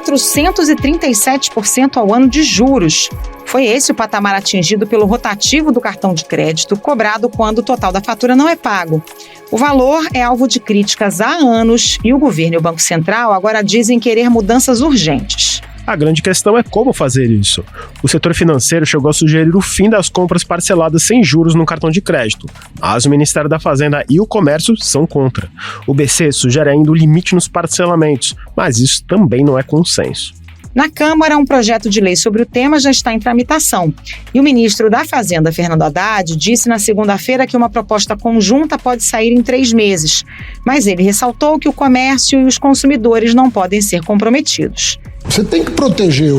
437% ao ano de juros. Foi esse o patamar atingido pelo rotativo do cartão de crédito, cobrado quando o total da fatura não é pago. O valor é alvo de críticas há anos e o governo e o Banco Central agora dizem querer mudanças urgentes. A grande questão é como fazer isso. O setor financeiro chegou a sugerir o fim das compras parceladas sem juros no cartão de crédito, mas o Ministério da Fazenda e o Comércio são contra. O BC sugere ainda o limite nos parcelamentos, mas isso também não é consenso. Na Câmara, um projeto de lei sobre o tema já está em tramitação. E o ministro da Fazenda, Fernando Haddad, disse na segunda-feira que uma proposta conjunta pode sair em 3 meses. Mas ele ressaltou que o comércio e os consumidores não podem ser comprometidos. Você tem que proteger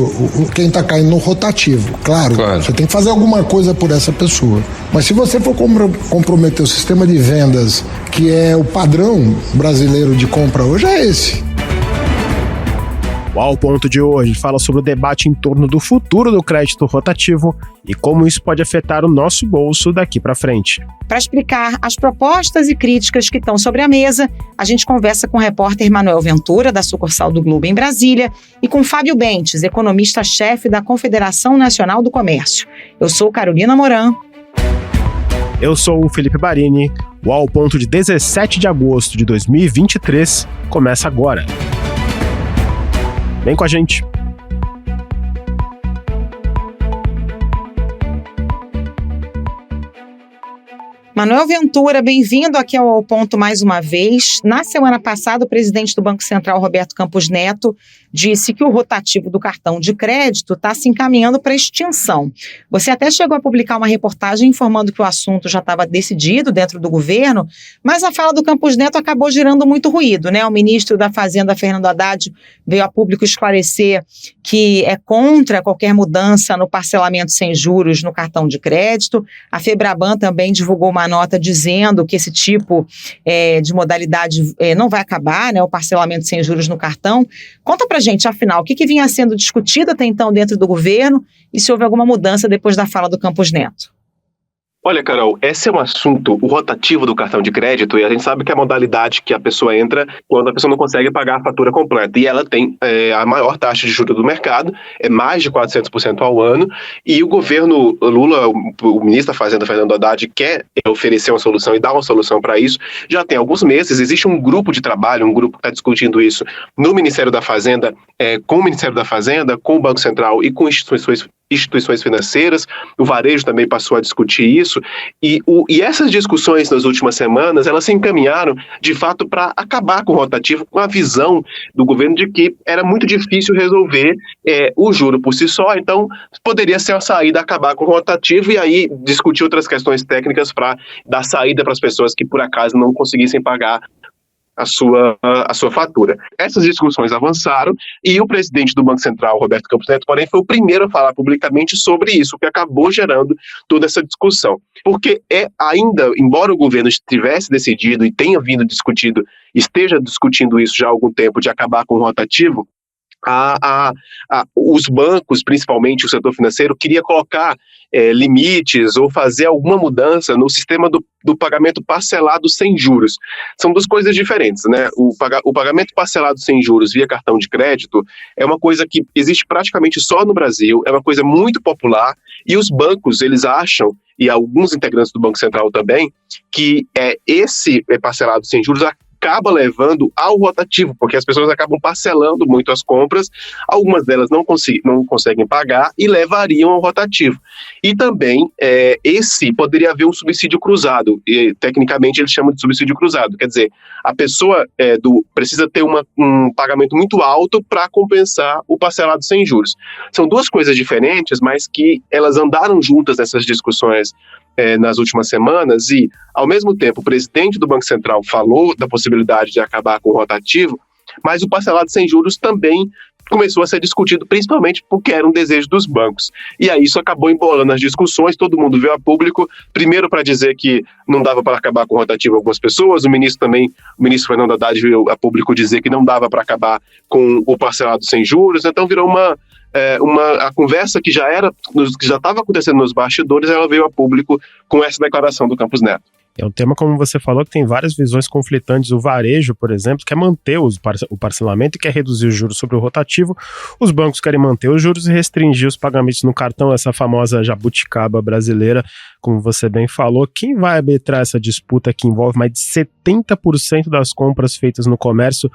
quem está caindo no rotativo, claro. Você tem que fazer alguma coisa por essa pessoa. Mas se você for comprometer o sistema de vendas, que é o padrão brasileiro de compra hoje, é esse. O Ao Ponto de hoje fala sobre o debate em torno do futuro do crédito rotativo e como isso pode afetar o nosso bolso daqui para frente. Para explicar as propostas e críticas que estão sobre a mesa, a gente conversa com o repórter Manuel Ventura, da sucursal do Globo em Brasília, e com Fábio Bentes, economista-chefe da Confederação Nacional do Comércio. Eu sou Carolina Moran. Eu sou o Felipe Barini. O Ao Ponto de 17 de agosto de 2023 começa agora. Vem com a gente. Manuel Ventura, bem-vindo aqui ao Ponto mais uma vez. Na semana passada, o presidente do Banco Central, Roberto Campos Neto, disse que o rotativo do cartão de crédito está se encaminhando para extinção. Você até chegou a publicar uma reportagem informando que o assunto já estava decidido dentro do governo, mas a fala do Campos Neto acabou gerando muito ruído, né? O ministro da Fazenda, Fernando Haddad, veio a público esclarecer que é contra qualquer mudança no parcelamento sem juros no cartão de crédito. A Febraban também divulgou uma nota dizendo que esse tipo de modalidade não vai acabar, né, o parcelamento sem juros no cartão. Conta pra gente, afinal, o que vinha sendo discutido até então dentro do governo e se houve alguma mudança depois da fala do Campos Neto. Olha, Carol, esse é um assunto, o rotativo do cartão de crédito, e a gente sabe que é a modalidade que a pessoa entra quando a pessoa não consegue pagar a fatura completa. E ela tem a maior taxa de juros do mercado, é mais de 400% ao ano, e o governo Lula, o ministro da Fazenda, Fernando Haddad, quer oferecer uma solução e dar uma solução para isso. Já tem alguns meses, existe um grupo de trabalho, um grupo que está discutindo isso no Ministério da Fazenda, com o Ministério da Fazenda, com o Banco Central e com instituições financeiras. O varejo também passou a discutir isso, e essas discussões nas últimas semanas, elas se encaminharam de fato para acabar com o rotativo, com a visão do governo de que era muito difícil resolver o juro por si só, então poderia ser a saída acabar com o rotativo e aí discutir outras questões técnicas para dar saída para as pessoas que por acaso não conseguissem pagar a sua fatura. Essas discussões avançaram e o presidente do Banco Central, Roberto Campos Neto, porém, foi o primeiro a falar publicamente sobre isso, o que acabou gerando toda essa discussão. Porque ainda, embora o governo estivesse decidido e tenha esteja discutindo isso já há algum tempo, de acabar com o rotativo, os bancos, principalmente o setor financeiro, queria colocar limites ou fazer alguma mudança no sistema do pagamento parcelado sem juros. São duas coisas diferentes, né? O pagamento parcelado sem juros via cartão de crédito é uma coisa que existe praticamente só no Brasil, é uma coisa muito popular, e os bancos, eles acham, e alguns integrantes do Banco Central também, que esse parcelado sem juros acaba levando ao rotativo, porque as pessoas acabam parcelando muito as compras, algumas delas não conseguem pagar e levariam ao rotativo. E também, poderia haver um subsídio cruzado, e tecnicamente eles chamam de subsídio cruzado, quer dizer, a pessoa precisa ter um pagamento muito alto para compensar o parcelado sem juros. São duas coisas diferentes, mas que elas andaram juntas nessas discussões nas últimas semanas, e, ao mesmo tempo, o presidente do Banco Central falou da possibilidade de acabar com o rotativo, mas o parcelado sem juros também começou a ser discutido, principalmente porque era um desejo dos bancos. E aí isso acabou embolando as discussões, todo mundo veio a público, primeiro para dizer que não dava para acabar com o rotativo algumas pessoas, o ministro Fernando Haddad veio a público dizer que não dava para acabar com o parcelado sem juros, então virou a conversa que já estava acontecendo nos bastidores, ela veio a público com essa declaração do Campos Neto. É um tema, como você falou, que tem várias visões conflitantes. O varejo, por exemplo, quer manter o parcelamento e quer reduzir os juros sobre o rotativo. Os bancos querem manter os juros e restringir os pagamentos no cartão, essa famosa jabuticaba brasileira, como você bem falou. Quem vai arbitrar essa disputa que envolve mais de 70% das compras feitas no comércio?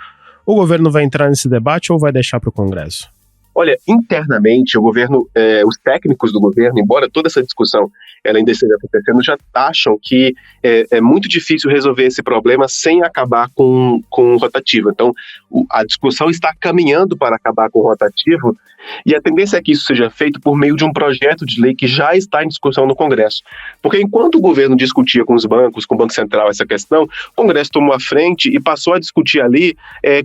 O governo vai entrar nesse debate ou vai deixar para o Congresso? Olha, internamente, o governo, os técnicos do governo, embora toda essa discussão ela ainda esteja acontecendo, já acham que é muito difícil resolver esse problema sem acabar com o rotativo. Então, a discussão está caminhando para acabar com o rotativo, e a tendência é que isso seja feito por meio de um projeto de lei que já está em discussão no Congresso. Porque enquanto o governo discutia com os bancos, com o Banco Central essa questão, o Congresso tomou a frente e passou a discutir ali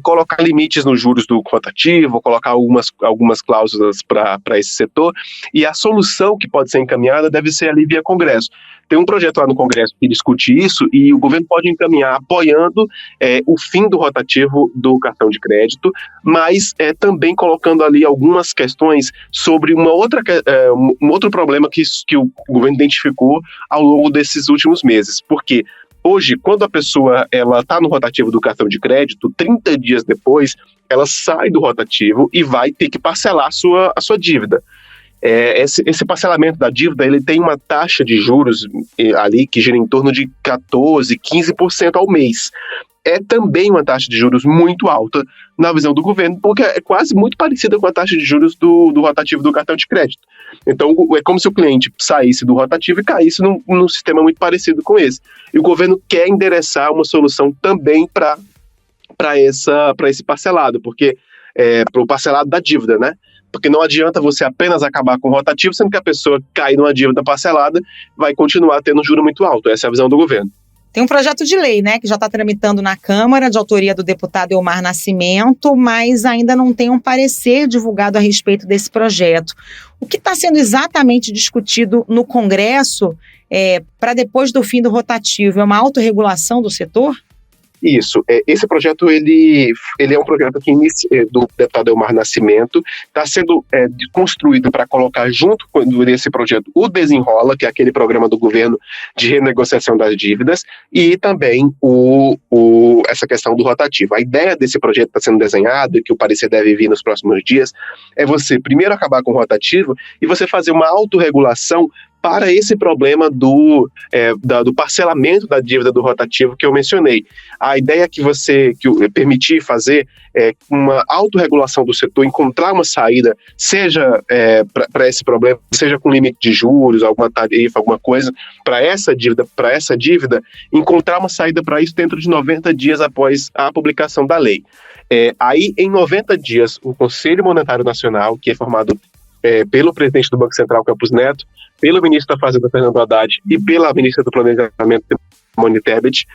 colocar limites nos juros do rotativo, colocar algumas cláusulas para esse setor, e a solução que pode ser encaminhada deve ser ali via Congresso. Tem um projeto lá no Congresso que discute isso e o governo pode encaminhar apoiando o fim do rotativo do cartão de crédito, mas também colocando ali algumas questões sobre um outro problema que o governo identificou ao longo desses últimos meses. Porque hoje, quando a pessoa está no rotativo do cartão de crédito, 30 dias depois, ela sai do rotativo e vai ter que parcelar a sua dívida. Esse parcelamento da dívida, ele tem uma taxa de juros ali que gira em torno de 14%, 15% ao mês. É também uma taxa de juros muito alta na visão do governo, porque é quase muito parecida com a taxa de juros do rotativo do cartão de crédito. Então, é como se o cliente saísse do rotativo e caísse num sistema muito parecido com esse. E o governo quer endereçar uma solução também para esse parcelado, porque para o parcelado da dívida, né? Porque não adianta você apenas acabar com o rotativo, sendo que a pessoa cair numa dívida parcelada vai continuar tendo um juro muito alto. Essa é a visão do governo. Tem um projeto de lei, né, que já está tramitando na Câmara, de autoria do deputado Elmar Nascimento, mas ainda não tem um parecer divulgado a respeito desse projeto. O que está sendo exatamente discutido no Congresso para depois do fim do rotativo? É uma autorregulação do setor? Isso. Esse projeto ele é um projeto do deputado Elmar Nascimento, está sendo construído para colocar junto nesse projeto o Desenrola, que é aquele programa do governo de renegociação das dívidas, e também essa questão do rotativo. A ideia desse projeto está sendo desenhado, e que o parecer deve vir nos próximos dias, é você primeiro acabar com o rotativo e você fazer uma autorregulação para esse problema do parcelamento da dívida do rotativo que eu mencionei. A ideia é que permitir fazer uma autorregulação do setor, encontrar uma saída, seja para esse problema, seja com limite de juros, alguma tarifa, alguma coisa, para essa dívida, encontrar uma saída para isso dentro de 90 dias após a publicação da lei. Aí, em 90 dias, o Conselho Monetário Nacional, que é formado pelo presidente do Banco Central, Campos Neto, pelo ministro da Fazenda, Fernando Haddad, e pela ministra do Planejamento, Simone Tebet,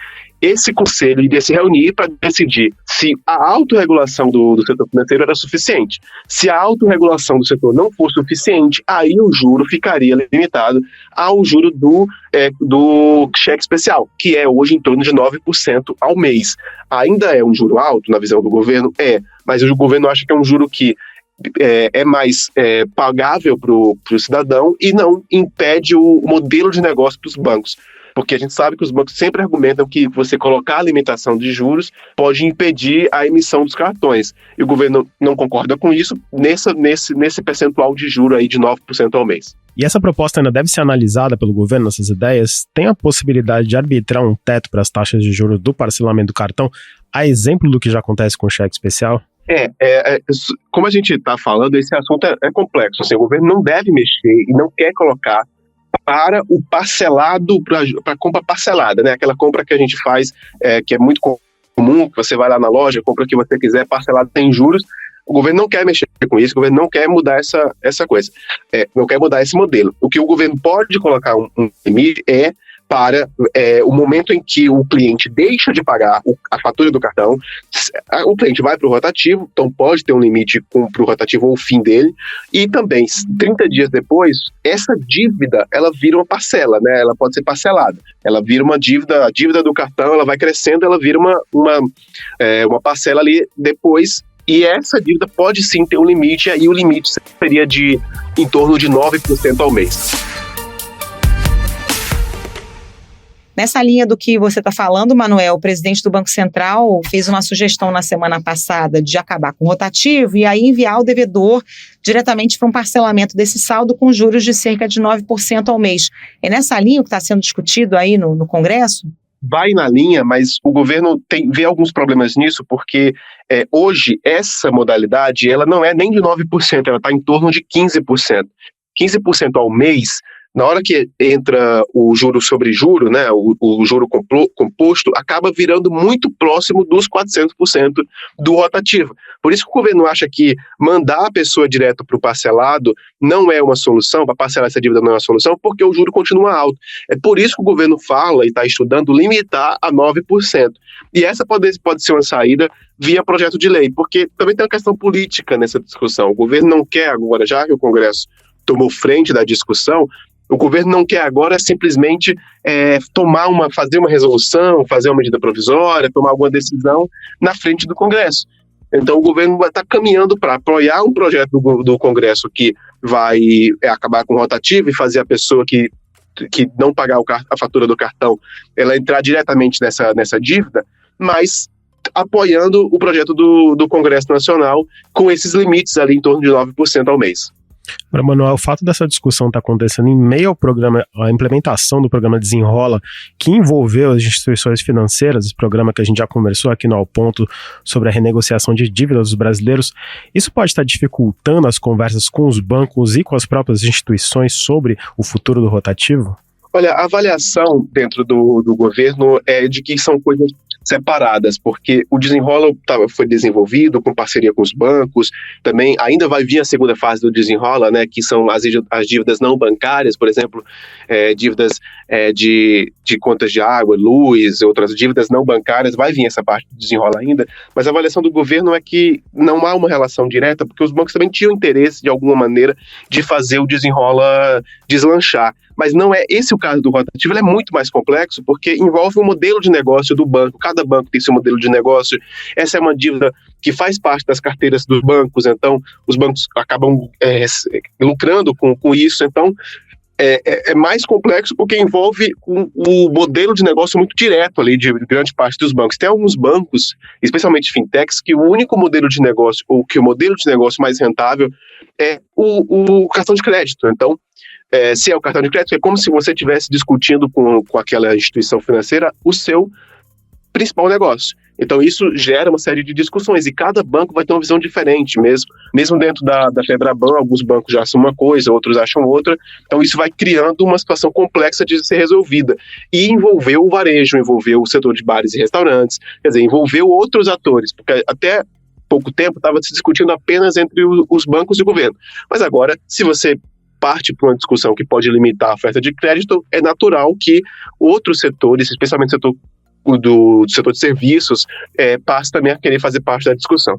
esse conselho iria se reunir para decidir se a autorregulação do setor financeiro era suficiente. Se a autorregulação do setor não for suficiente, aí o juro ficaria limitado ao juro do cheque especial, que é hoje em torno de 9% ao mês. Ainda é um juro alto na visão do governo? Mas o governo acha que é um juro que é mais pagável para o cidadão e não impede o modelo de negócio para os bancos. Porque a gente sabe que os bancos sempre argumentam que você colocar a limitação de juros pode impedir a emissão dos cartões. E o governo não concorda com isso nesse percentual de juro aí de 9% ao mês. E essa proposta ainda deve ser analisada pelo governo, essas ideias? Tem a possibilidade de arbitrar um teto para as taxas de juros do parcelamento do cartão, a exemplo do que já acontece com o cheque especial? Como a gente está falando, esse assunto é complexo. Assim, o governo não deve mexer e não quer colocar para o parcelado, para a compra parcelada, né? Aquela compra que a gente faz, que é muito comum, que você vai lá na loja, compra o que você quiser, parcelado sem juros. O governo não quer mexer com isso, o governo não quer mudar essa coisa, não quer mudar esse modelo. O que o governo pode colocar um limite para o momento em que o cliente deixa de pagar a fatura do cartão, o cliente vai para o rotativo, então pode ter um limite para o rotativo ou o fim dele, e também 30 dias depois, essa dívida, ela vira uma parcela, né? Ela pode ser parcelada, ela vira uma dívida, a dívida do cartão, ela vai crescendo, ela vira uma parcela ali depois, e essa dívida pode sim ter um limite, e aí o limite seria em torno de 9% ao mês. Nessa linha do que você está falando, Manuel, o presidente do Banco Central fez uma sugestão na semana passada de acabar com o rotativo e aí enviar o devedor diretamente para um parcelamento desse saldo com juros de cerca de 9% ao mês. É nessa linha o que está sendo discutido aí no Congresso? Vai na linha, mas o governo vê alguns problemas nisso, porque hoje essa modalidade ela não é nem de 9%, ela está em torno de 15%. 15% ao mês, na hora que entra o juro sobre juro, né, o juro composto, acaba virando muito próximo dos 400% do rotativo. Por isso que o governo acha que mandar a pessoa direto para o parcelado não é uma solução, para parcelar essa dívida não é uma solução, porque o juro continua alto. É por isso que o governo fala e está estudando limitar a 9%. E essa pode ser uma saída via projeto de lei, porque também tem uma questão política nessa discussão. O governo não quer agora, já que o Congresso tomou frente da discussão, o governo não quer agora simplesmente fazer uma resolução, fazer uma medida provisória, tomar alguma decisão na frente do Congresso. Então o governo vai estar caminhando para apoiar um projeto do Congresso que vai acabar com o rotativo e fazer a pessoa que não pagar a fatura do cartão, ela entrar diretamente nessa dívida, mas apoiando o projeto do Congresso Nacional com esses limites ali em torno de 9% ao mês. Agora, Manuel, o fato dessa discussão estar acontecendo em meio ao programa, a implementação do programa Desenrola, que envolveu as instituições financeiras, esse programa que a gente já conversou aqui no Ao Ponto sobre a renegociação de dívidas dos brasileiros, isso pode estar dificultando as conversas com os bancos e com as próprias instituições sobre o futuro do rotativo? Olha, a avaliação dentro do governo é de que são coisas separadas, porque o Desenrola foi desenvolvido com parceria com os bancos, também ainda vai vir a segunda fase do Desenrola, né, que são as dívidas não bancárias, por exemplo, dívidas de contas de água, luz, outras dívidas não bancárias, vai vir essa parte do Desenrola ainda, mas a avaliação do governo é que não há uma relação direta, porque os bancos também tinham interesse, de alguma maneira, de fazer o Desenrola deslanchar. Mas não é esse o caso do rotativo, ele é muito mais complexo, porque envolve o modelo de negócio do banco, cada banco tem seu modelo de negócio, essa é uma dívida que faz parte das carteiras dos bancos, então os bancos acabam lucrando com isso, então é mais complexo porque envolve o modelo de negócio muito direto ali de grande parte dos bancos. Tem alguns bancos, especialmente fintechs, que o único modelo de negócio, ou que o modelo de negócio mais rentável é o cartão de crédito, então se é o cartão de crédito, é como se você estivesse discutindo com aquela instituição financeira o seu principal negócio. Então isso gera uma série de discussões e cada banco vai ter uma visão diferente mesmo dentro da Febraban, alguns bancos já acham uma coisa, outros acham outra, então isso vai criando uma situação complexa de ser resolvida e envolveu o varejo, envolveu o setor de bares e restaurantes, quer dizer, envolveu outros atores, porque até pouco tempo estava se discutindo apenas entre os bancos e o governo, mas agora, se você parte para uma discussão que pode limitar a oferta de crédito, é natural que outros setores, especialmente do setor de serviços, passe também a querer fazer parte da discussão.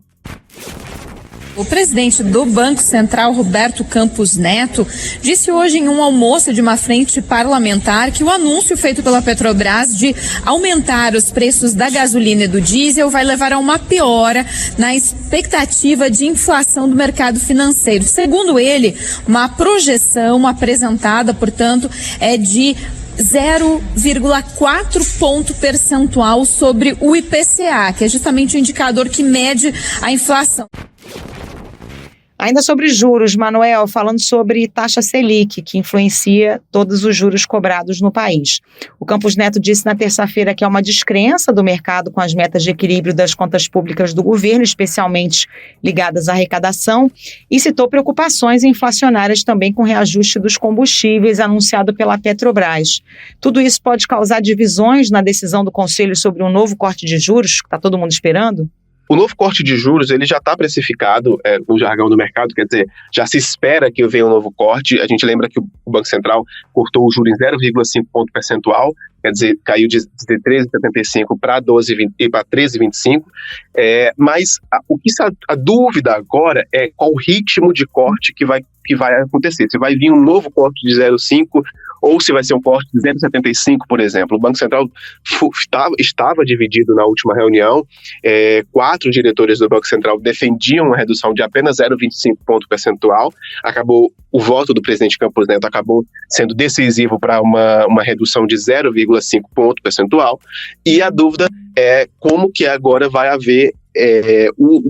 O presidente do Banco Central, Roberto Campos Neto, disse hoje em um almoço de uma frente parlamentar que o anúncio feito pela Petrobras de aumentar os preços da gasolina e do diesel vai levar a uma piora na expectativa de inflação do mercado financeiro. Segundo ele, uma projeção apresentada, portanto, é de 0,4 ponto percentual sobre o IPCA, que é justamente o indicador que mede a inflação. Ainda sobre juros, Manuel, falando sobre taxa Selic, que influencia todos os juros cobrados no país. O Campos Neto disse na terça-feira que há uma descrença do mercado com as metas de equilíbrio das contas públicas do governo, especialmente ligadas à arrecadação, e citou preocupações inflacionárias também com o reajuste dos combustíveis anunciado pela Petrobras. Tudo isso pode causar divisões na decisão do Conselho sobre um novo corte de juros, que está todo mundo esperando? O novo corte de juros ele já está precificado no jargão do mercado, quer dizer, já se espera que venha um novo corte. A gente lembra que o Banco Central cortou o juro em 0,5 ponto percentual, quer dizer, caiu de 13,75 para 13,25, mas a dúvida agora é qual o ritmo de corte que vai acontecer. Se vai vir um novo corte de 0,5 ou se vai ser um corte de 0,75, por exemplo. O Banco Central estava dividido na última reunião, 4 diretores do Banco Central defendiam uma redução de apenas 0,25 ponto percentual. O voto do presidente Campos Neto acabou sendo decisivo para uma redução de 0,5 ponto percentual, e a dúvida é como que agora vai haver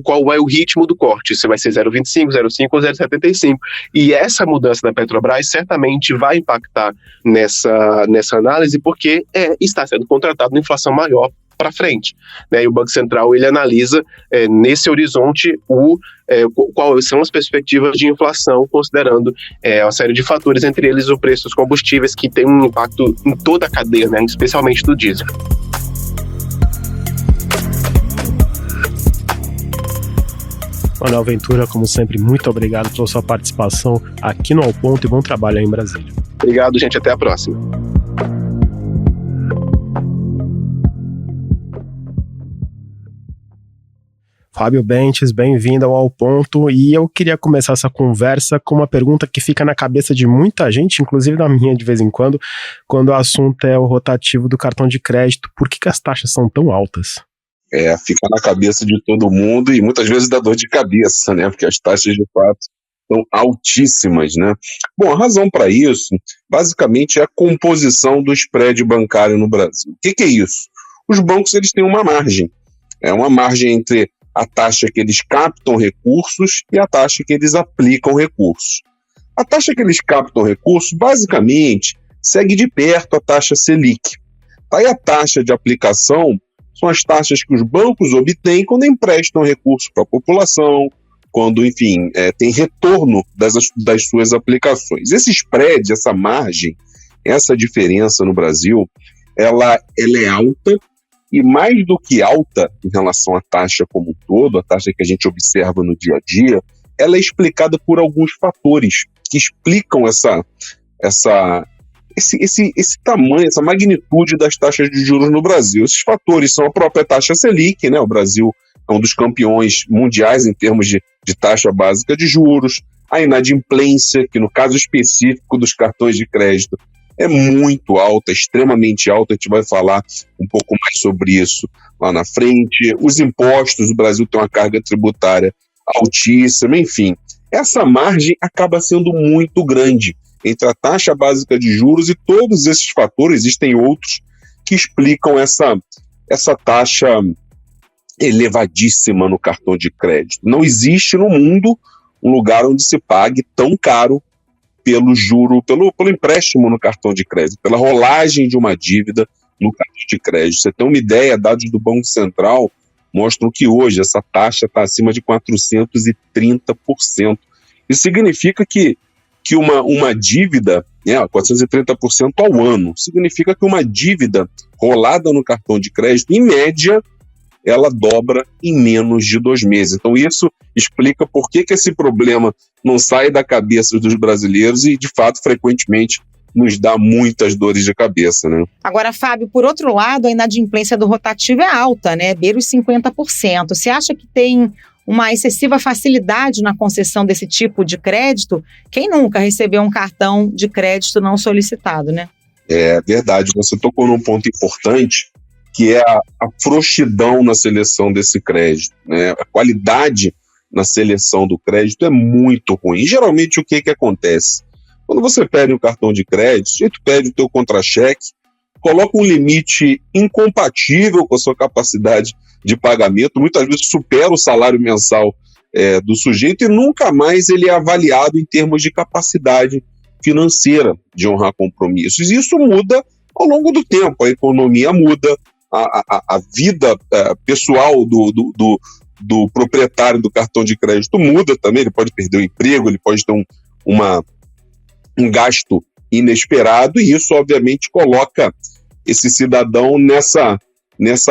qual é o ritmo do corte, se vai ser 0,25, 0,5 ou 0,75. E essa mudança da Petrobras certamente vai impactar nessa análise, porque está sendo contratado uma inflação maior para frente, né? E o Banco Central ele analisa nesse horizonte quais são as perspectivas de inflação, considerando uma série de fatores, entre eles o preço dos combustíveis, que tem um impacto em toda a cadeia, né? Especialmente do diesel. Manuel Ventura, como sempre, muito obrigado pela sua participação aqui no Ao Ponto e bom trabalho aí em Brasília. Obrigado, gente. Até a próxima. Fábio Bentes, bem-vindo ao Ponto, e eu queria começar essa conversa com uma pergunta que fica na cabeça de muita gente, inclusive na minha de vez em quando o assunto é o rotativo do cartão de crédito. Por que as taxas são tão altas? Fica na cabeça de todo mundo e muitas vezes dá dor de cabeça, né? Porque as taxas de fato são altíssimas, né? Bom, a razão para isso, basicamente, é a composição do spread bancário no Brasil. O que é isso? Os bancos eles têm uma margem. É uma margem entre a taxa que eles captam recursos e a taxa que eles aplicam recursos. A taxa que eles captam recursos, basicamente, segue de perto a taxa Selic. Aí a taxa de aplicação são as taxas que os bancos obtêm quando emprestam recursos para a população, quando, enfim, tem retorno das suas aplicações. Esse spread, essa margem, essa diferença no Brasil, ela é alta, e mais do que alta em relação à taxa como um todo, a taxa que a gente observa no dia a dia, ela é explicada por alguns fatores que explicam esse tamanho, essa magnitude das taxas de juros no Brasil. Esses fatores são a própria taxa Selic, né? O Brasil é um dos campeões mundiais em termos de taxa básica de juros, a inadimplência, que no caso específico dos cartões de crédito é muito alta, extremamente alta, a gente vai falar um pouco mais sobre isso lá na frente. Os impostos, o Brasil tem uma carga tributária altíssima, enfim. Essa margem acaba sendo muito grande entre a taxa básica de juros e todos esses fatores. Existem outros que explicam essa taxa elevadíssima no cartão de crédito. Não existe no mundo um lugar onde se pague tão caro pelo juro, pelo empréstimo no cartão de crédito, pela rolagem de uma dívida no cartão de crédito. Você tem uma ideia, dados do Banco Central mostram que hoje essa taxa está acima de 430%. Isso significa que uma dívida, 430% ao ano, significa que uma dívida rolada no cartão de crédito, em média, ela dobra em menos de 2 meses. Então isso explica por que esse problema não sai da cabeça dos brasileiros e, de fato, frequentemente nos dá muitas dores de cabeça, né? Agora, Fábio, por outro lado, a inadimplência do rotativo é alta, né? Beira os 50%. Você acha que tem uma excessiva facilidade na concessão desse tipo de crédito? Quem nunca recebeu um cartão de crédito não solicitado, né? É verdade, você tocou num ponto importante, que é a frouxidão na seleção desse crédito, né? A qualidade na seleção do crédito é muito ruim. Geralmente, o que acontece? Quando você pede um cartão de crédito, você pede o teu contra-cheque, coloca um limite incompatível com a sua capacidade de pagamento, muitas vezes supera o salário mensal do sujeito e nunca mais ele é avaliado em termos de capacidade financeira de honrar compromissos. E isso muda ao longo do tempo, a economia muda, a vida pessoal do proprietário do cartão de crédito muda também, ele pode perder o emprego, ele pode ter um gasto inesperado, e isso obviamente coloca esse cidadão nessa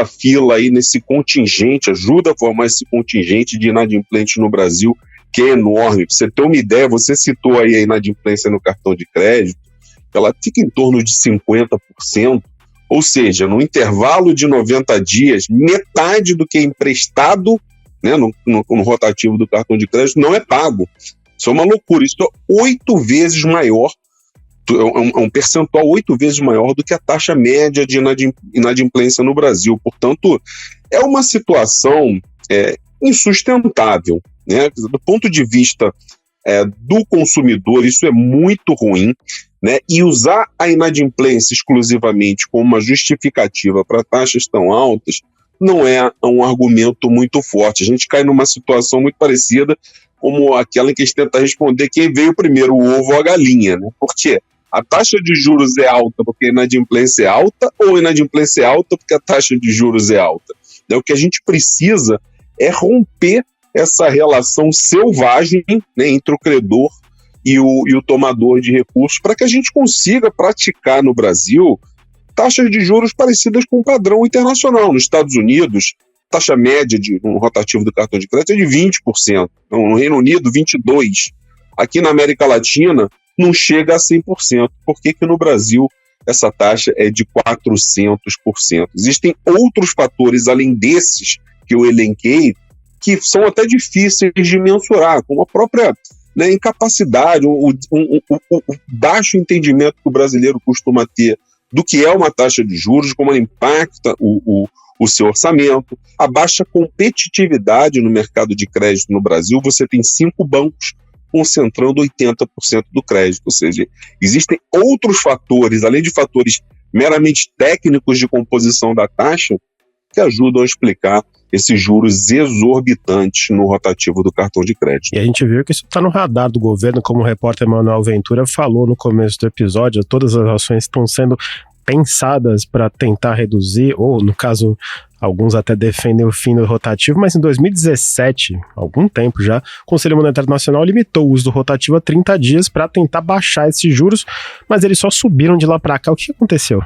fila aí, nesse contingente, ajuda a formar esse contingente de inadimplentes no Brasil, que é enorme. Pra você ter uma ideia, você citou aí a inadimplência no cartão de crédito, ela fica em torno de 50%, ou seja, no intervalo de 90 dias, metade do que é emprestado, né, no rotativo do cartão de crédito não é pago. Isso é uma loucura, isso é 8 vezes maior um percentual 8 vezes maior do que a taxa média de inadimplência no Brasil. Portanto, é uma situação insustentável, né? Do ponto de vista do consumidor, isso é muito ruim, né? E usar a inadimplência exclusivamente como uma justificativa para taxas tão altas não é um argumento muito forte. A gente cai numa situação muito parecida como aquela em que a gente tenta responder quem veio primeiro, o ovo ou a galinha, né? Porque a taxa de juros é alta porque a inadimplência é alta, ou a inadimplência é alta porque a taxa de juros é alta? O que a gente precisa é romper essa relação selvagem, né, entre o credor e o tomador de recursos, para que a gente consiga praticar no Brasil taxas de juros parecidas com o padrão internacional. Nos Estados Unidos, taxa média no rotativo do cartão de crédito é de 20%, no Reino Unido 22%, aqui na América Latina não chega a 100%. Por que no Brasil essa taxa é de 400%? Existem outros fatores além desses que eu elenquei que são até difíceis de mensurar, como a própria, né, incapacidade, o baixo entendimento que o brasileiro costuma ter do que é uma taxa de juros, como ela impacta o seu orçamento, a baixa competitividade no mercado de crédito no Brasil. Você tem 5 bancos concentrando 80% do crédito, ou seja, existem outros fatores, além de fatores meramente técnicos de composição da taxa, que ajudam a explicar esses juros exorbitantes no rotativo do cartão de crédito. E a gente viu que isso está no radar do governo, como o repórter Emanuel Ventura falou no começo do episódio. Todas as ações estão sendo pensadas para tentar reduzir, ou no caso, alguns até defendem o fim do rotativo, mas em 2017, algum tempo já, o Conselho Monetário Nacional limitou o uso do rotativo a 30 dias para tentar baixar esses juros, mas eles só subiram de lá para cá. O que aconteceu?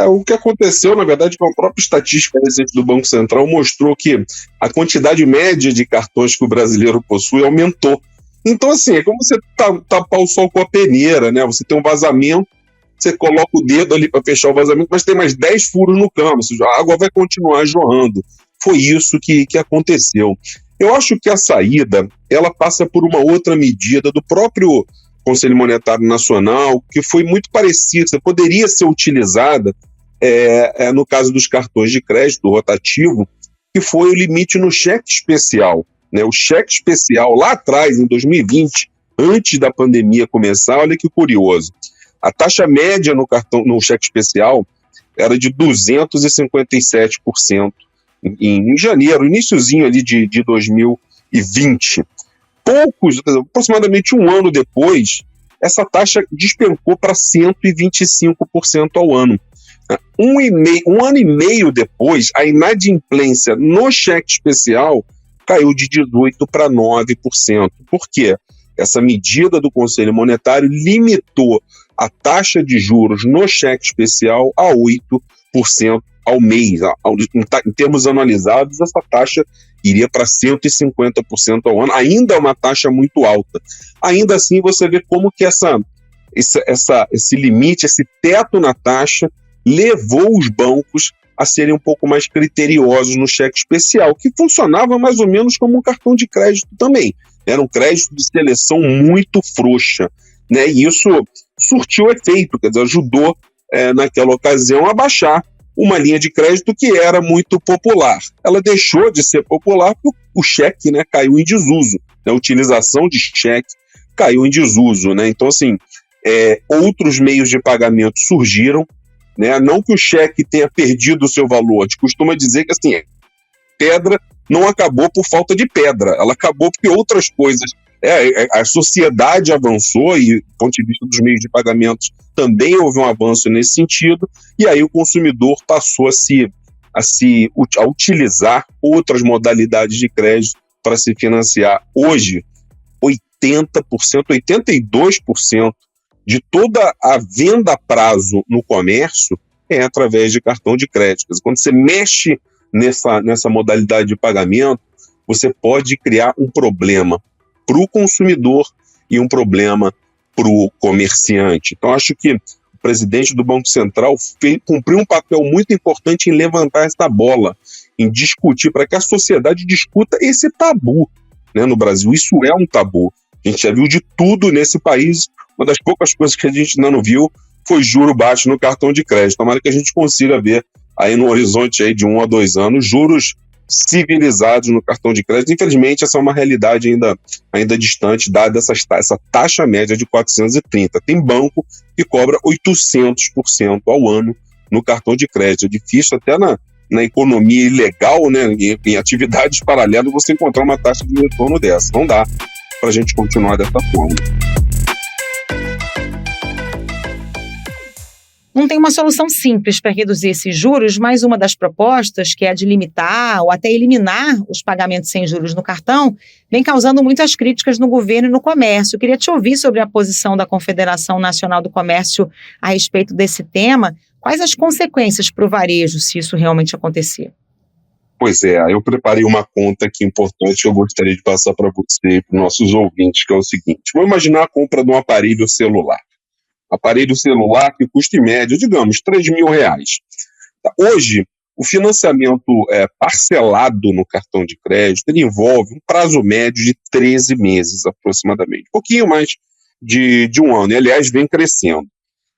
O que aconteceu, na verdade, com a própria estatística recente do Banco Central mostrou que a quantidade média de cartões que o brasileiro possui aumentou. Então, assim, é como você tapar o sol com a peneira, né? Você tem um vazamento, você coloca o dedo ali para fechar o vazamento, mas tem mais 10 furos no cano, ou seja, a água vai continuar jorrando. Foi isso que aconteceu. Eu acho que a saída, ela passa por uma outra medida do próprio Conselho Monetário Nacional, que foi muito parecida, poderia ser utilizada no caso dos cartões de crédito rotativo, que foi o limite no cheque especial, né? O cheque especial lá atrás, em 2020, antes da pandemia começar, olha que curioso, a taxa média no cheque especial era de 257% em janeiro, iniciozinho ali de 2020. Aproximadamente um ano depois, essa taxa despencou para 125% ao ano. Um ano e meio depois, a inadimplência no cheque especial caiu de 18% para 9%. Por quê? Essa medida do Conselho Monetário limitou a taxa de juros no cheque especial a 8% ao mês. Em termos anualizados, essa taxa iria para 150% ao ano, ainda é uma taxa muito alta. Ainda assim, você vê como que esse limite, esse teto na taxa, levou os bancos a serem um pouco mais criteriosos no cheque especial, que funcionava mais ou menos como um cartão de crédito também. Era um crédito de seleção muito frouxa, né? E isso surtiu efeito, quer dizer, ajudou naquela ocasião a baixar uma linha de crédito que era muito popular. Ela deixou de ser popular porque o cheque, né, caiu em desuso, né? A utilização de cheque caiu em desuso, né? Então, assim, outros meios de pagamento surgiram, né? Não que o cheque tenha perdido o seu valor, a gente costuma dizer que, assim, pedra não acabou por falta de pedra, ela acabou porque outras coisas. A sociedade avançou e, do ponto de vista dos meios de pagamento, também houve um avanço nesse sentido, e aí o consumidor passou a utilizar outras modalidades de crédito para se financiar. Hoje, 80%, 82% de toda a venda a prazo no comércio é através de cartão de crédito. Quando você mexe nessa modalidade de pagamento, você pode criar um problema para o consumidor e um problema para o comerciante. Então, acho que o presidente do Banco Central cumpriu um papel muito importante em levantar essa bola, em discutir, para que a sociedade discuta esse tabu, né, no Brasil. Isso é um tabu. A gente já viu de tudo nesse país. Uma das poucas coisas que a gente ainda não viu foi juro baixo no cartão de crédito. Tomara que a gente consiga ver aí no horizonte aí de 1 a 2 anos juros civilizados no cartão de crédito. Infelizmente, essa é uma realidade ainda distante, dada essa taxa média de 430. Tem banco que cobra 800% ao ano no cartão de crédito. É difícil até na economia ilegal, né, em atividades paralelas, você encontrar uma taxa de retorno dessa. Não dá para a gente continuar dessa forma. Não tem uma solução simples para reduzir esses juros, mas uma das propostas, que é a de limitar ou até eliminar os pagamentos sem juros no cartão, vem causando muitas críticas no governo e no comércio. Eu queria te ouvir sobre a posição da Confederação Nacional do Comércio a respeito desse tema. Quais as consequências para o varejo se isso realmente acontecer? Pois é, eu preparei uma conta aqui importante que eu gostaria de passar para você e para os nossos ouvintes, que é o seguinte. Vamos imaginar a compra de um aparelho celular. Aparelho celular que custa em média, digamos, R$3.000. Hoje, o financiamento parcelado no cartão de crédito, ele envolve um prazo médio de 13 meses aproximadamente, um pouquinho mais de um ano, e aliás vem crescendo.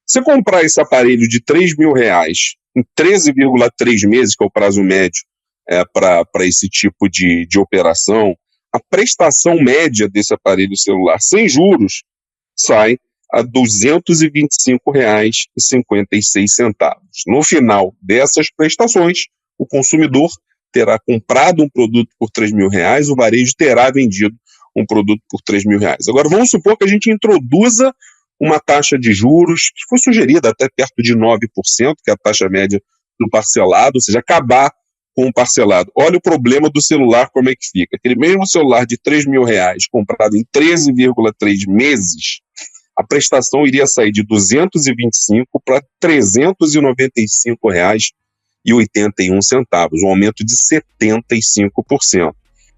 Se você comprar esse aparelho de R$3.000 em 13,3 meses, que é o prazo médio para esse tipo de operação, a prestação média desse aparelho celular sem juros sai a R$ 225,56. No final dessas prestações, o consumidor terá comprado um produto por R$3.000, o varejo terá vendido um produto por R$3.000. Agora, vamos supor que a gente introduza uma taxa de juros que foi sugerida até perto de 9%, que é a taxa média do parcelado, ou seja, acabar com o parcelado. Olha o problema do celular, como é que fica. Aquele mesmo celular de R$3.000 comprado em 13,3 meses, a prestação iria sair de R$ 225 para R$ 395,81, um aumento de 75%.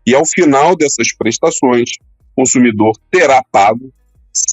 E ao final dessas prestações, o consumidor terá pago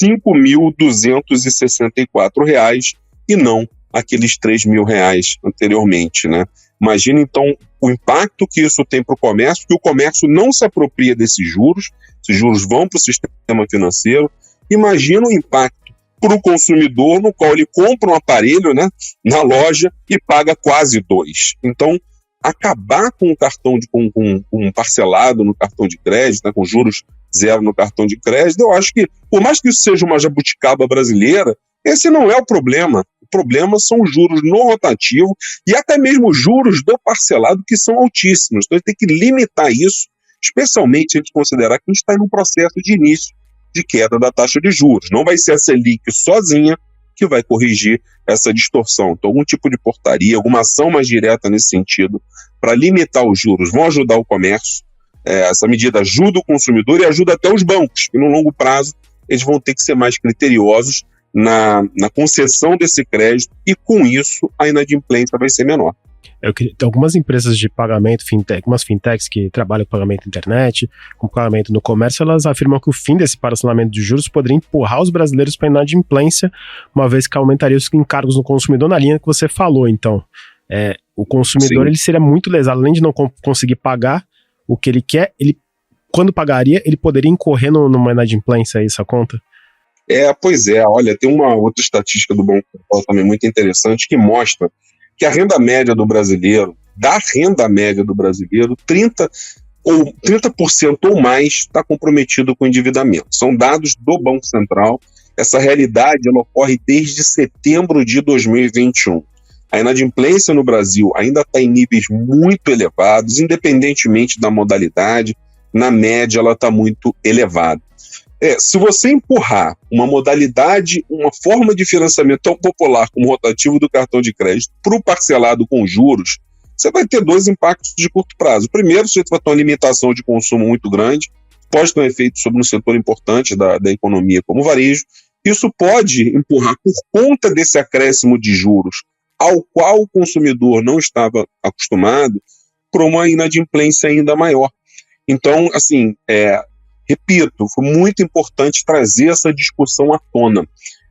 R$ 5.264 e não aqueles R$3.000 anteriormente, né? Imagina, então, o impacto que isso tem para o comércio, que o comércio não se apropria desses juros, esses juros vão para o sistema financeiro. Imagina o impacto para o consumidor, no qual ele compra um aparelho, né, na loja e paga quase 2. Então, acabar com o cartão com um parcelado no cartão de crédito, né, com juros zero no cartão de crédito, eu acho que, por mais que isso seja uma jabuticaba brasileira, esse não é o problema. O problema são os juros no rotativo e até mesmo os juros do parcelado, que são altíssimos. Então, a gente tem que limitar isso, especialmente se a gente considerar que a gente está em um processo de início de queda da taxa de juros. Não vai ser a Selic sozinha que vai corrigir essa distorção. Então, algum tipo de portaria, alguma ação mais direta nesse sentido, para limitar os juros, vão ajudar o comércio. Essa medida ajuda o consumidor e ajuda até os bancos, que no longo prazo eles vão ter que ser mais criteriosos na concessão desse crédito e, com isso, a inadimplência vai ser menor. Algumas empresas de pagamento, algumas fintechs que trabalham com pagamento na internet, com pagamento no comércio, elas afirmam que o fim desse parcelamento de juros poderia empurrar os brasileiros para a inadimplência, uma vez que aumentaria os encargos no consumidor na linha que você falou. Então, o consumidor ele seria muito lesado, além de não conseguir pagar o que ele quer, quando pagaria, ele poderia incorrer numa inadimplência, aí, essa conta? Pois é, olha, tem uma outra estatística do Banco Central também muito interessante que mostra que a renda média do brasileiro, 30% ou mais está comprometido com o endividamento. São dados do Banco Central. Essa realidade ela ocorre desde setembro de 2021. A inadimplência no Brasil ainda está em níveis muito elevados, independentemente da modalidade, na média ela está muito elevada. Se você empurrar uma modalidade, uma forma de financiamento tão popular como o rotativo do cartão de crédito para o parcelado com juros, você vai ter dois impactos de curto prazo. Primeiro, você vai ter uma limitação de consumo muito grande, pode ter um efeito sobre um setor importante da economia como o varejo. Isso pode empurrar, por conta desse acréscimo de juros, ao qual o consumidor não estava acostumado, para uma inadimplência ainda maior. Então, assim, repito, foi muito importante trazer essa discussão à tona,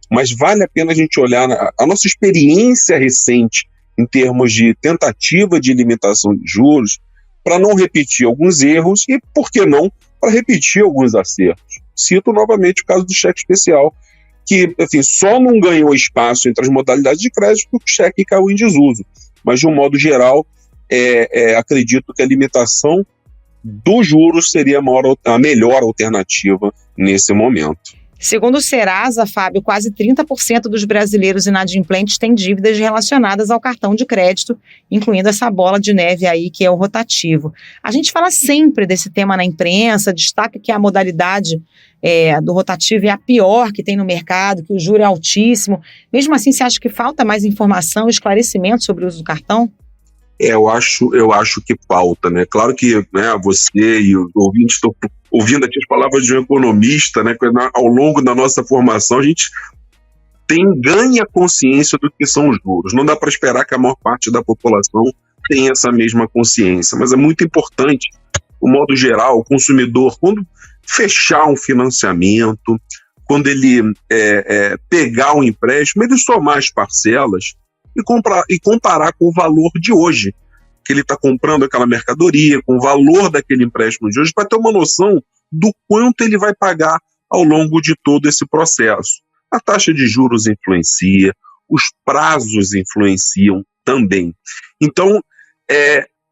mas vale a pena a gente olhar a nossa experiência recente em termos de tentativa de limitação de juros, para não repetir alguns erros e, por que não, para repetir alguns acertos. Cito novamente o caso do cheque especial, que só não ganhou espaço entre as modalidades de crédito porque o cheque caiu em desuso. Mas, de um modo geral, acredito que a limitação dos juros seria a melhor alternativa nesse momento. Segundo o Serasa, Fábio, quase 30% dos brasileiros inadimplentes têm dívidas relacionadas ao cartão de crédito, incluindo essa bola de neve aí que é o rotativo. A gente fala sempre desse tema na imprensa, destaca que a modalidade do rotativo é a pior que tem no mercado, que o juro é altíssimo. Mesmo assim, você acha que falta mais informação e esclarecimento sobre o uso do cartão? Eu acho que falta, né? Claro que, né, você e os ouvintes estão ouvindo aqui as palavras de um economista, né? Ao longo da nossa formação, a gente ganha consciência do que são os juros. Não dá para esperar que a maior parte da população tenha essa mesma consciência, mas é muito importante, no modo geral, o consumidor, quando fechar um financiamento, quando ele pegar um empréstimo, ele somar as parcelas e comparar com o valor de hoje, que ele está comprando aquela mercadoria, com o valor daquele empréstimo de hoje, para ter uma noção do quanto ele vai pagar ao longo de todo esse processo. A taxa de juros influencia, os prazos influenciam também. Então,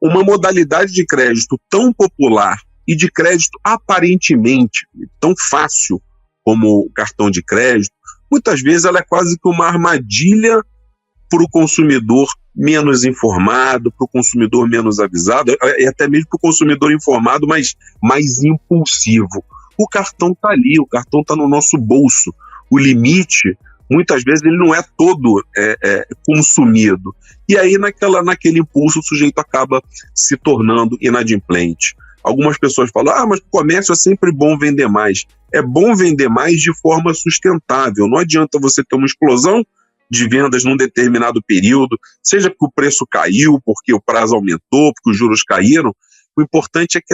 uma modalidade de crédito tão popular e de crédito aparentemente tão fácil como o cartão de crédito, muitas vezes ela é quase que uma armadilha para o consumidor menos informado, para o consumidor menos avisado, e até mesmo para o consumidor informado, mas mais impulsivo. O cartão está ali, o cartão está no nosso bolso. O limite, muitas vezes, ele não é todo consumido. E aí, naquele impulso, o sujeito acaba se tornando inadimplente. Algumas pessoas falam, mas o comércio é sempre bom vender mais. É bom vender mais de forma sustentável. Não adianta você ter uma explosão de vendas num determinado período, seja porque o preço caiu, porque o prazo aumentou, porque os juros caíram. O importante é que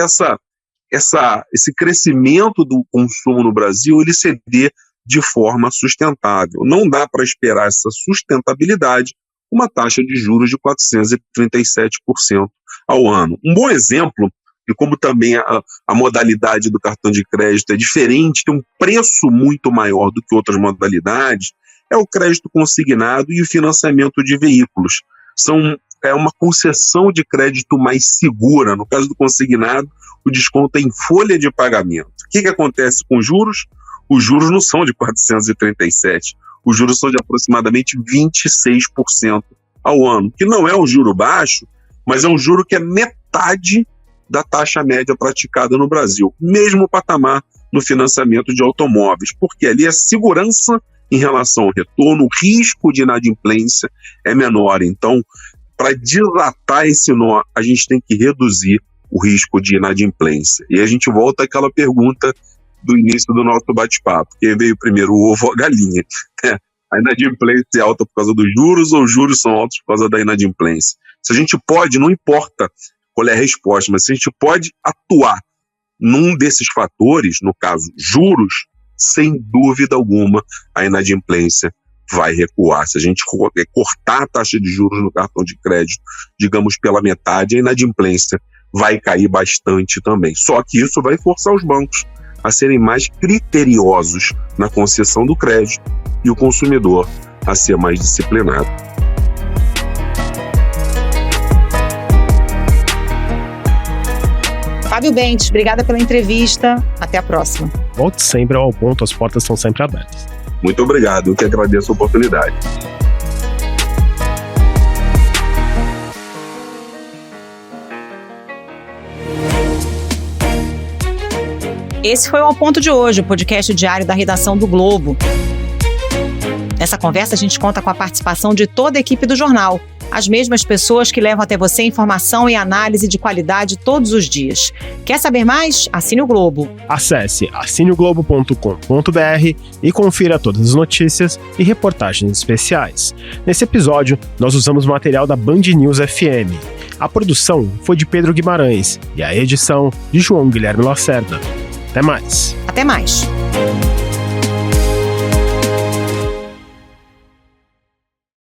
esse crescimento do consumo no Brasil, ele se dê de forma sustentável. Não dá para esperar essa sustentabilidade uma taxa de juros de 437% ao ano. Um bom exemplo, e como também a modalidade do cartão de crédito é diferente, tem um preço muito maior do que outras modalidades, é o crédito consignado e o financiamento de veículos. É uma concessão de crédito mais segura. No caso do consignado, o desconto é em folha de pagamento. O que acontece com os juros? Os juros não são de 437%. Os juros são de aproximadamente 26% ao ano, que não é um juro baixo, mas é um juro que é metade da taxa média praticada no Brasil. Mesmo patamar no financiamento de automóveis, porque ali a segurança em relação ao retorno, o risco de inadimplência é menor. Então, para desatar esse nó, a gente tem que reduzir o risco de inadimplência. E a gente volta àquela pergunta do início do nosso bate-papo. Quem veio primeiro, o ovo ou a galinha? A inadimplência é alta por causa dos juros ou os juros são altos por causa da inadimplência? Se a gente pode, não importa qual é a resposta, mas se a gente pode atuar num desses fatores, no caso, juros, sem dúvida alguma, a inadimplência vai recuar. Se a gente cortar a taxa de juros no cartão de crédito, digamos, pela metade, a inadimplência vai cair bastante também. Só que isso vai forçar os bancos a serem mais criteriosos na concessão do crédito e o consumidor a ser mais disciplinado. Fábio Bentes, obrigada pela entrevista. Até a próxima. Volte sempre ao ponto, as portas estão sempre abertas. Muito obrigado, eu que agradeço a oportunidade. Esse foi o Ao Ponto de hoje, o podcast diário da redação do Globo. Nessa conversa, a gente conta com a participação de toda a equipe do jornal, as mesmas pessoas que levam até você informação e análise de qualidade todos os dias. Quer saber mais? Assine o Globo. Acesse assineoglobo.com.br e confira todas as notícias e reportagens especiais. Nesse episódio, nós usamos material da Band News FM. A produção foi de Pedro Guimarães e a edição de João Guilherme Lacerda. Até mais. Até mais.